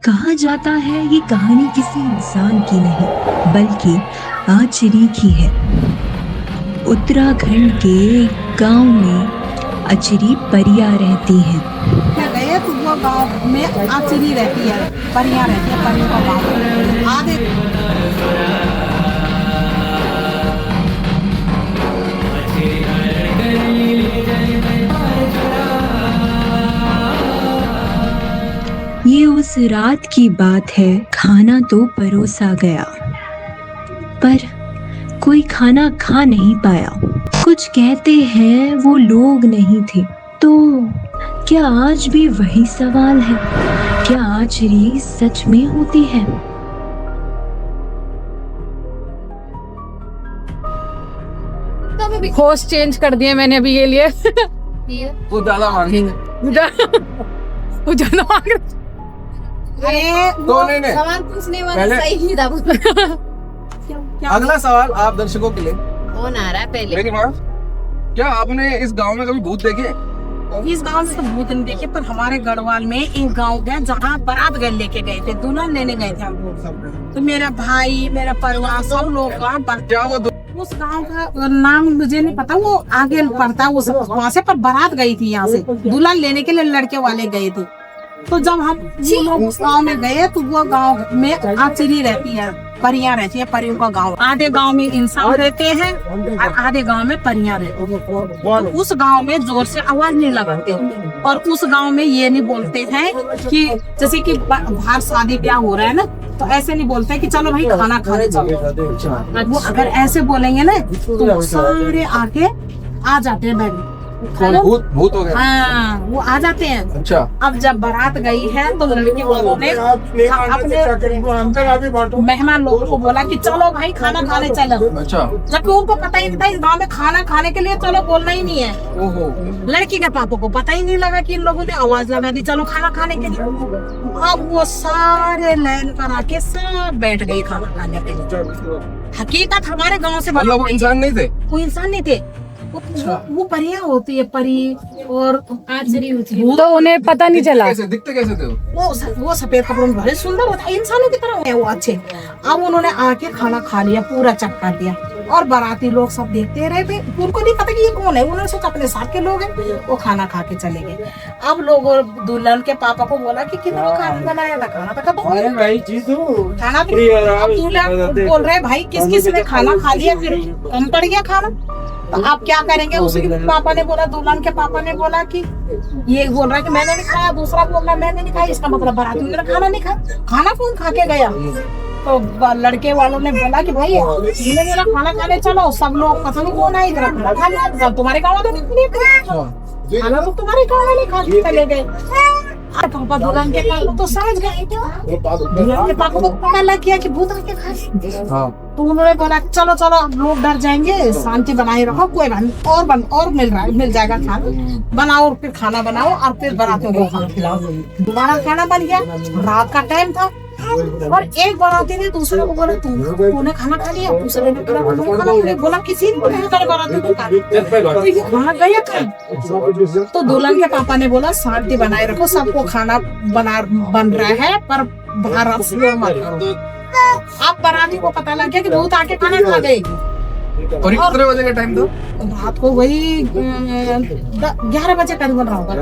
कहा जाता है ये कहानी किसी इंसान की नहीं बल्कि आचरी की है। उत्तराखंड के एक गांव में अचरी परियां रहती हैं। क्या गए तो वो गांव में आचरी रहती है, परियां रहती है, परियों का गांव आधे। ये उस रात की बात है। खाना तो परोसा गया पर कोई खाना खा नहीं पाया। कुछ कहते हैं वो लोग नहीं थे। तो क्या आज भी वही सवाल है, क्या आचरी सच में होती है? होस्ट चेंज कर दिए मैंने अभी ये लिए। वो ज्यादा मांगेंगे। वो ज्यादा मांग रहे। अरे तो नहीं सवाल पूछने वाला पहले- सही नहीं था। अगला सवाल आप दर्शकों के लिए। कौन आ रहा है पहले? मेरी माँ, क्या आपने इस गांव में कभी भूत देखे? इस गांव में तो भूत नहीं देखे, पर हमारे गढ़वाल में एक गांव है जहाँ बारात गए लेके गए थे, दुल्हन लेने गए थे हम लोग। तो मेरा भाई, मेरा परिवार, सब लोग क्या वो उस गांव का नाम मुझे नहीं पता, वो आगे पड़ता है वहाँ से। पर बारात गई थी यहाँ से, दुल्हन लेने के लिए लड़के वाले गए थे। तो जब हम वो लोग उस गाँव में गए तो वो गांव में आचरी रहती है, परियां रहती है, परियों का गांव। आधे गांव में इंसान रहते हैं और आधे गांव में परियां रहती हैं। तो उस गांव में जोर से आवाज नहीं लगाते और उस गांव में ये नहीं बोलते हैं कि जैसे कि बाहर शादी ब्याह हो रहा है ना, तो ऐसे नहीं बोलते कि चलो भाई खाना खाने चलो। वो अगर ऐसे बोलेंगे ना तो वो सारे आके आ जाते हैं बैठ। भूत भूत हो गया? हाँ, वो आ जाते हैं। अच्छा। अब जब बारात गई है तो लड़के वालों ने अपने मेहमान लोगों को बोला कि चलो भाई खाना खाने चलो। अच्छा। जबकि उनको पता ही नहीं था इस गांव में खाना खाने के लिए चलो बोलना ही नहीं है। ओहो। लड़की के पापा को पता ही नहीं लगा कि इन लोगों ने आवाज लगा दी चलो खाना खाने के लिए। अब वो सारे लाइन पर आके सब बैठ गए खाना खाने के लिए। हकीकत हमारे गांव से मतलब वो इंसान नहीं थे? वो इंसान नहीं थे, वो परियां होती है, परी और आचरी होती है। तो उन्हें पता नहीं चला। दिखते कैसे थे वो सफेद कपड़ों में बड़े सुंदर होता है, इंसानों की तरह है वो अच्छे। अब उन्होंने आके खाना खा लिया, पूरा चक्का दिया और बाराती लोग सब देखते रहे थे। उनको नहीं पता कि ये कौन है, उन्होंने सोचा अपने साथ के लोग हैं। वो खाना खा के चले गए। अब लोग दुल्हन के पापा को बोला कि कितना खाना बनाया था, खाना था खाना अब दूल्हा बोल रहे भाई किस किस ने खाना खा लिया, फिर कम पड़ गया खाना, तो आप क्या करेंगे? उसके पापा ने बोला, दुल्हन के पापा ने बोला कि ये बोल रहा है कि मैंने नहीं खाया, दूसरा बोल रहा है मैंने नहीं खाया। इसका मतलब बाराती ने खाना नहीं खाया। खाना कौन खा के गया? तो लड़के वालों ने बोला कि भाई इन्हें मेरा खाना खाने चलो। सब लोग पता नहीं कौन आए, खाना खा लिया। तुम्हारे गाँव में नहीं खाया खाना, तो तुम्हारे गाँव में नहीं खा के चले गए। पापा दुल्हन के पापा तो समझ गए, दुल्हन के पापा को पता लग गया कि भूत आके खा। तो उन्होंने बोला चलो चलो लोग डर जाएंगे, शांति बनाए रखो, कोई और मिल जाएगा खाना, बनाओ और फिर खाना बनाओ और फिर बारातियों को खाना खिलाओ। दोबारा खाना बन गया, रात का टाइम था और एक बाराती ने दूसरे को बोला तूने खाना खा लिया, दूसरे ने खाना बोला किसी ने बाराती को खाना गया था। तो दुल्हन के पापा ने बोला शांति बनाए रखो, सबको खाना बन रहा है पर बाहर मत करो। अब बाराती को पता लग गया कि भूत आके खाना खा गए। और कितने बजे का टाइम था? रात को वही 11 बजे करीबन रहा होगा।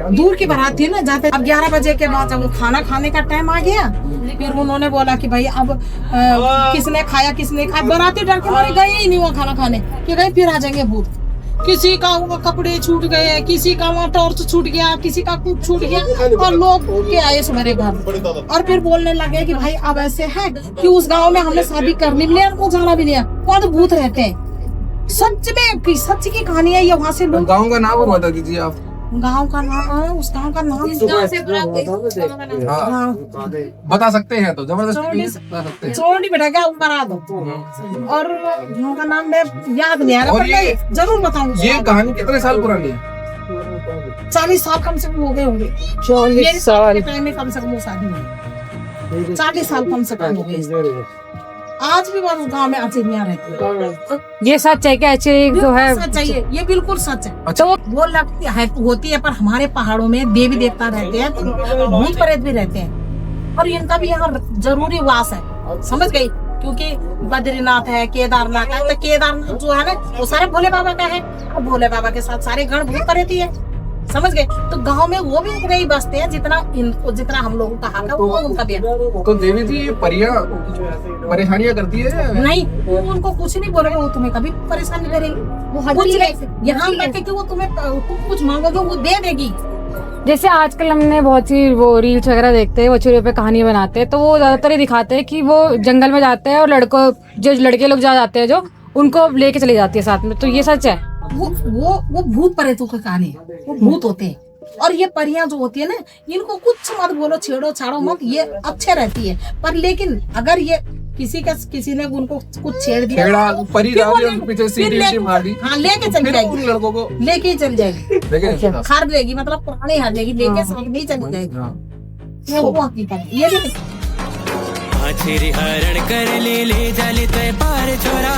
दूर की बारात थी ना जाते। अब 11 बजे के बाद जब खाना खाने का टाइम आ गया, फिर उन्होंने बोला कि भाई अब किसने खाया किसने खाया। बाराती डर के मारे गए ही नहीं वो खाना खाने, कि गए फिर आ जाएंगे भूत। किसी का वो कपड़े छूट गए, किसी का वहाँ टॉर्च छूट गया, किसी का कुछ छूट गया और लोग के आए मेरे घर और फिर बोलने लगे कि भाई अब ऐसे है कि उस गांव में हमने शादी करनी भी नहीं और जाना भी नहीं है, वहाँ तो भूत रहते हैं। सच में सच की कहानी है ये। वहाँ से लोग गाँव का नाम बता दीजिए आप। गांव का नाम, उस गांव का नाम हाँ, बता सकते हैं तो जबरदस्ती बता सकते हैं। छोड़ी बेटा क्या ऊपर आ दो। और गांव का नाम मैं याद नहीं आ रहा, और पर ये- मैं जरूर बताऊंगा। ये कहानी कितने साल पुरानी है? 40 साल कम से कम हो गए होंगे। 40 साल। टाइम में कम से कम वो शादी हुई, 40 साल कम से कम हो गए। आज भी बस गांव में अचिड़ियाँ रहती है। ये सच है कि एक्चुअली जो है बिल्कुल सच है ये बिल्कुल सच है। अच्छा। तो वो लगती है होती है, पर हमारे पहाड़ों में देवी देवता रहते हैं, तो भूत प्रेत भी रहते हैं, और इनका भी यहाँ जरूरी वास है, समझ गई। क्योंकि बद्रीनाथ है, केदारनाथ है, तो केदारनाथ जो है ना वो सारे भोले बाबा का है, और भोले बाबा के साथ सारे गण भूत प्रेत ही है, समझ गए। तो गांव में वो भी उतने ही बसते हैं जितना इनको, जितना हम लोगों का हाल है वो उनका भी है। तो देवी जी ये परियां परेशानियां करती है? नहीं, वो उनको कुछ नहीं बोलेंगे, वो तुम्हें कभी परेशान नहीं करेंगे, वो यहाँ तक कि वो तुम्हें तुम कुछ मांगोगे वो दे देगी। जैसे आजकल हमने बहुत सी वो रील्स वगैरह देखते हैं, वो चूल्हे पे कहानी बनाते हैं, तो वो ज्यादातर ही दिखाते हैं कि वो जंगल में जाते हैं और लड़के लोग जाते हैं जो उनको लेके चली जाती है साथ में। तो ये सच है? वो भूत प्रेतों का कहानी है, वो भूत होते हैं। और ये परियां जो होती है ना, इनको कुछ मत बोलो, छेड़ो छाड़ो मत, ये अच्छे रहती है। पर लेकिन अगर ये किसी ने उनको कुछ छेड़ दिया, परी जा रही है, उनके पीछे सीटी मार दी, हाँ लेके चली जाएगी, उन लड़कों को लेके ही चली जाएगी, लेकिन खार देगी, मतलब पुराने हार देगी, लेके साथ नहीं चली जाएगी। वो हकीकत है, ये भी हरण कर ले जाले तो पार छोरा